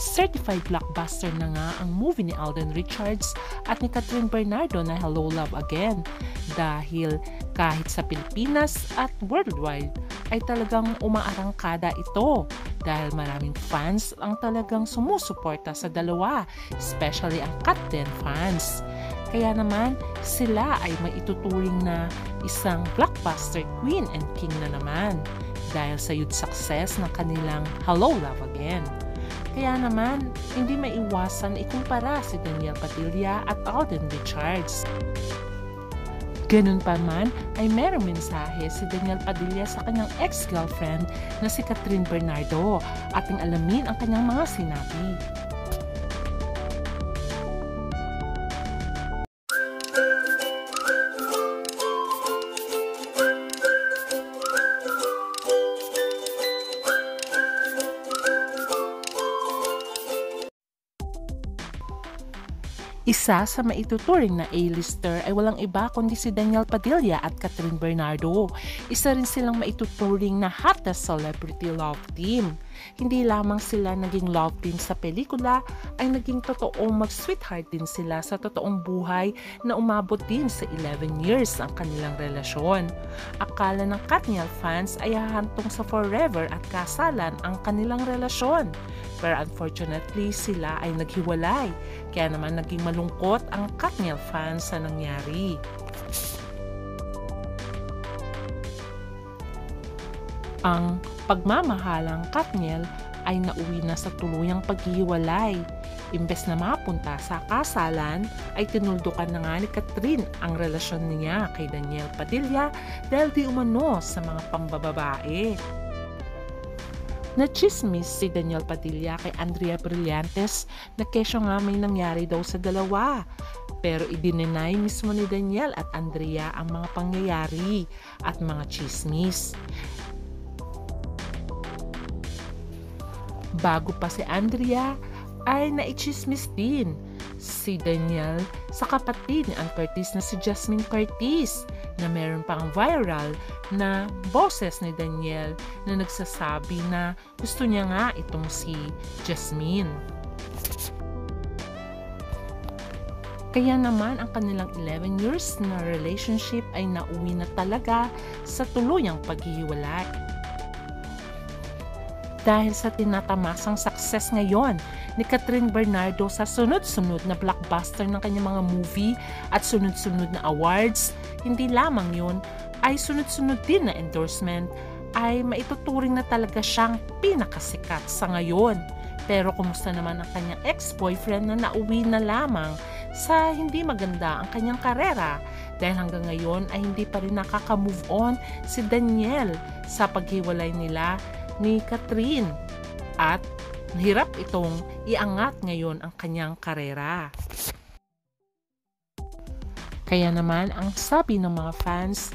Certified blockbuster na nga ang movie ni Alden Richards at ni Catherine Bernardo na Hello Love Again dahil kahit sa Pilipinas at worldwide ay talagang umaarangkada ito dahil maraming fans ang talagang sumusuporta sa dalawa, especially ang Kat-Den fans. Kaya naman sila ay maituturing na isang blockbuster queen and king na naman dahil sa huge success ng kanilang Hello Love Again. Kaya naman, hindi maiwasan ikumpara si Danielle Padilla at Alden Richards. Ganun pa man ay merong mensahe si Danielle Padilla sa kanyang ex-girlfriend na si Catherine Bernardo. Ating alamin ang kanyang mga sinabi. Isa sa maituturing na A-lister ay walang iba kundi si Danielle Padilla at Catherine Bernardo. Isa rin silang maituturing na hottest celebrity love team. Hindi lamang sila naging love team sa pelikula, ay naging totoong mag-sweetheart din sila sa totoong buhay na umabot din sa 11 years ang kanilang relasyon. Akala ng Katniel fans ay hahantong sa forever at kasalan ang kanilang relasyon. Pero unfortunately sila ay naghiwalay, kaya naman naging malungkot ang Katniel fans sa nangyari. Ang pagmamahalang Katniel ay nauwi na sa tuluyang paghihiwalay. Imbes na mapunta sa kasalan, ay tinuldukan na nga ni Catherine ang relasyon niya kay Danielle Padilla dahil di umano sa mga pambababae. Nachismis si Danielle Padilla kay Andrea Brillantes na kesyo nga may nangyari daw sa dalawa. Pero idinenay mismo ni Danielle at Andrea ang mga pangyayari at mga chismis. Bago pa si Andrea ay naichismis din si Danielle sa kapatid ni Ann Curtis na si Jasmine Curtis na meron pang viral na boses ni Danielle na nagsasabi na gusto niya nga itong si Jasmine. Kaya naman ang kanilang 11 years na relationship ay nauwi na talaga sa tuluyang paghihiwalay. Dahil sa tinatamasang success ngayon ni Catherine Bernardo sa sunod-sunod na blockbuster ng kanyang mga movie at sunod-sunod na awards, hindi lamang yun ay sunod-sunod din na endorsement, ay maituturing na talaga siyang pinakasikat sa ngayon. Pero kumusta naman ang kanyang ex-boyfriend na nauwi na lamang sa hindi maganda ang kanyang karera dahil hanggang ngayon ay hindi pa rin nakaka-move on si Danielle sa paghiwalay nila ni Catherine at hirap itong iangat ngayon ang kanyang karera. Kaya naman ang sabi ng mga fans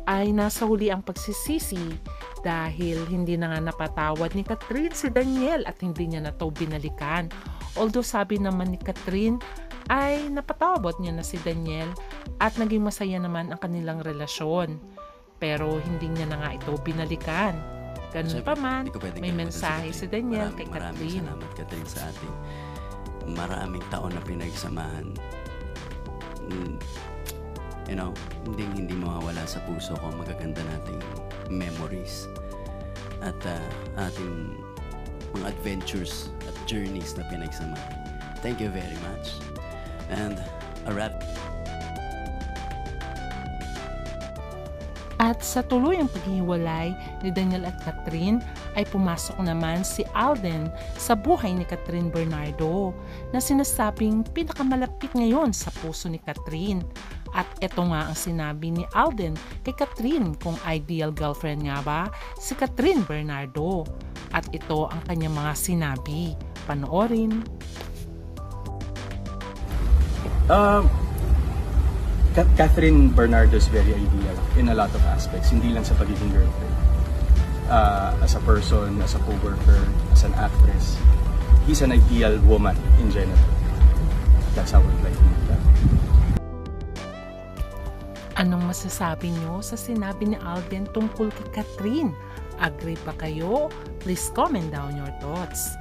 ay nasa huli ang pagsisisi dahil hindi na nga napatawad ni Catherine si Danielle at hindi niya na ito binalikan. Although sabi naman ni Catherine ay napatawad niya na si Danielle at naging masaya naman ang kanilang relasyon. Pero hindi niya na nga ito binalikan. Ganun pa man, may mensahe si Danielle kay Catherine. Maraming salamat, Catherine, sa ating maraming taon na pinagsamahan. You know, hindi mawawala sa puso ko magaganda nating memories at ating mga adventures at journeys na pinagsamahan. Thank you very much. And a wrap. At sa tuluyang paghihiwalay ni Danielle at Catherine ay pumasok naman si Alden sa buhay ni Catherine Bernardo na sinasabing pinakamalapit ngayon sa puso ni Catherine. At ito nga ang sinabi ni Alden kay Catherine kung ideal girlfriend nga ba si Catherine Bernardo. At ito ang kanyang mga sinabi. Panoorin. Catherine Bernardo is very ideal in a lot of aspects, hindi lang sa pagiging girlfriend. As a person, as a co-worker, as an actress, he's an ideal woman in general. That's how I would like to make that. Anong masasabi nyo sa sinabi ni Alden tungkol kay Catherine? Agree pa kayo? Please comment down your thoughts.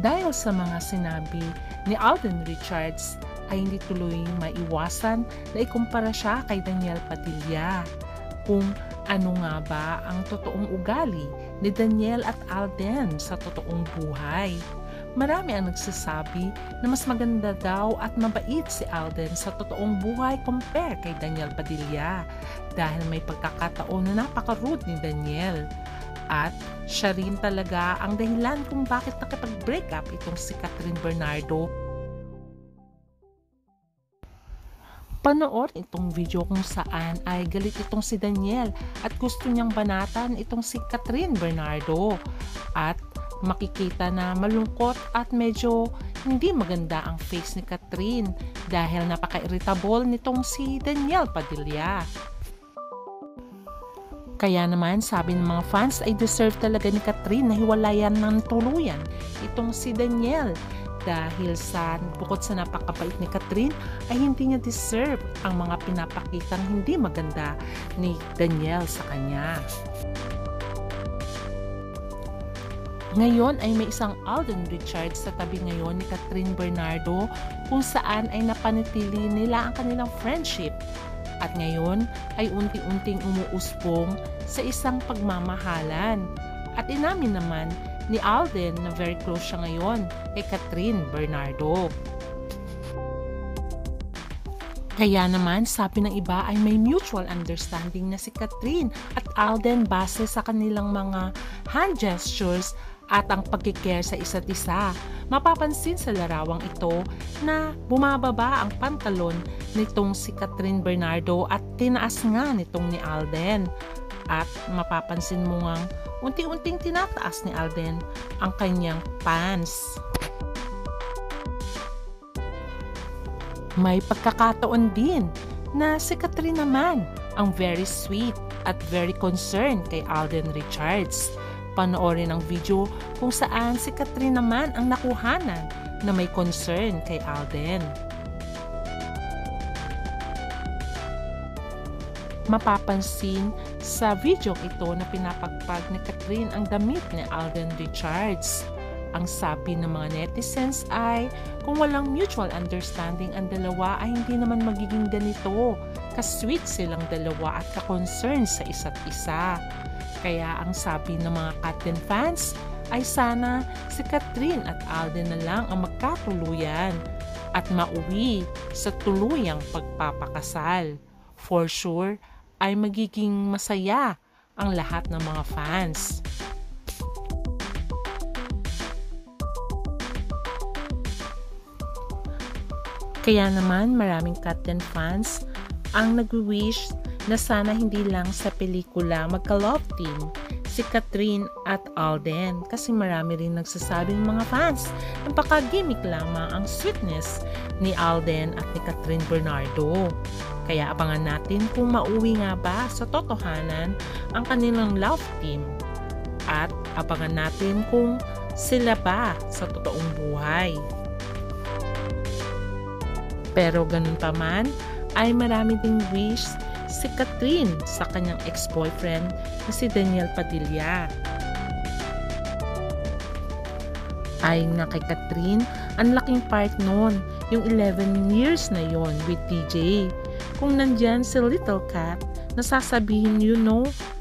Dahil sa mga sinabi ni Alden Richards ay hindi tuloy maiwasan na ikumpara siya kay Daniel Padilla. Kung ano nga ba ang totoong ugali ni Daniel at Alden sa totoong buhay. Marami ang nagsasabi na mas maganda daw at mabait si Alden sa totoong buhay compare kay Daniel Padilla dahil may pagkakataon na napaka-rude ni Daniel. At siya rin talaga ang dahilan kung bakit nakipag-break up itong si Catherine Bernardo. Panood itong video kung saan ay galit itong si Daniel at gusto niyang banatan itong si Catherine Bernardo. At makikita na malungkot at medyo hindi maganda ang face ni Catherine dahil napaka-irritable nitong si Daniel Padilla. Kaya naman sabi ng mga fans ay deserve talaga ni Catherine na hiwalayan ng tuluyan itong si Daniel dahil sa bukod sa napakabait ni Catherine ay hindi niya deserve ang mga pinapakitang hindi maganda ni Daniel sa kanya. Ngayon ay may isang Alden Richards sa tabi ngayon ni Catherine Bernardo kung saan ay napanatili nila ang kanilang friendship. At ngayon ay unti-unting umuusbong sa isang pagmamahalan. At inamin naman ni Alden na very close siya ngayon kay Catherine Bernardo. Kaya naman sabi ng iba ay may mutual understanding na si Catherine at Alden base sa kanilang mga hand gestures at ang pagkikare sa isa't isa. Mapapansin sa larawang ito na bumababa ang pantalon nitong si Catherine Bernardo at tinaas nga nitong ni Alden. At mapapansin mo ngang unti-unting tinataas ni Alden ang kanyang pants. May pagkakataon din na si Catherine naman ang very sweet at very concerned kay Alden Richards. Panoorin ang video kung saan si Catherine naman ang nakuhanan na may concern kay Alden. Mapapansin sa video ito na pinapagpag ni Catherine ang damit ni Alden Richards. Ang sabi ng mga netizens ay kung walang mutual understanding ang dalawa ay hindi naman magiging ganito. Ka-sweet silang dalawa at ka-concern sa isa't isa. Kaya ang sabi ng mga Catherine fans ay sana si Catherine at Alden na lang ang magkatuluyan at mauwi sa tuluyang pagpapakasal. For sure ay magiging masaya ang lahat ng mga fans. Kaya naman maraming Catherine fans ang nag-wish na sana hindi lang sa pelikula magka-love team si Catherine at Alden kasi marami rin nagsasabing mga fans napaka-gimmick lamang ang sweetness ni Alden at ni Catherine Bernardo. Kaya abangan natin kung mauwi nga ba sa totohanan ang kanilang love team at abangan natin kung sila ba sa totoong buhay. Pero ganun pa man ay marami ding wish si Catherine sa kanyang ex-boyfriend na si Daniel Padilla. Ayon nga kay Catherine, ang laking part noon, yung 11 years na yon with DJ. Kung nandyan si Little Cat, nasasabihin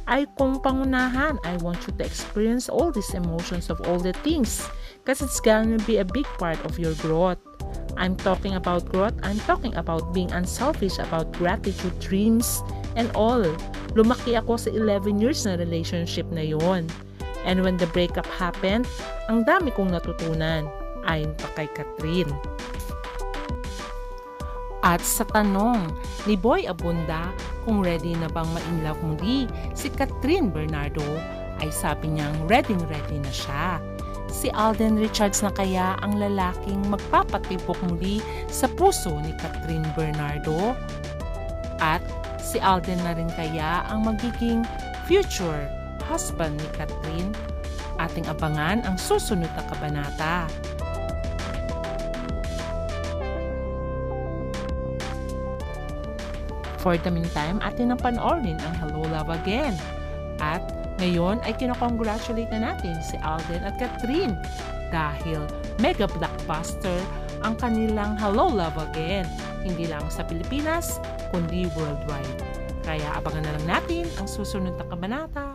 ay kung pangunahan, I want you to experience all these emotions of all the things because it's gonna be a big part of your growth. I'm talking about growth, I'm talking about being unselfish, about gratitude, dreams, and all. Lumaki ako sa 11 years na relationship na yon. And when the breakup happened, ang dami kong natutunan, ayon pa kay Catherine. At sa tanong ni Boy Abunda kung ready na bang ma-inlove muli si Catherine Bernardo, ay sabi niyang ready na siya. Si Alden Richards na kaya ang lalaking magpapatibok muli sa puso ni Catherine Bernardo? At si Alden na rin kaya ang magiging future husband ni Catherine? Ating abangan ang susunod na kabanata. For the meantime, atin ang panoorin ang Hello Love Again. At Ngayon ay kinakongratulate na natin si Alden at Catherine dahil mega blockbuster ang kanilang Hello Love Again, hindi lang sa Pilipinas kundi worldwide. Kaya abangan na lang natin ang susunod na kabanata.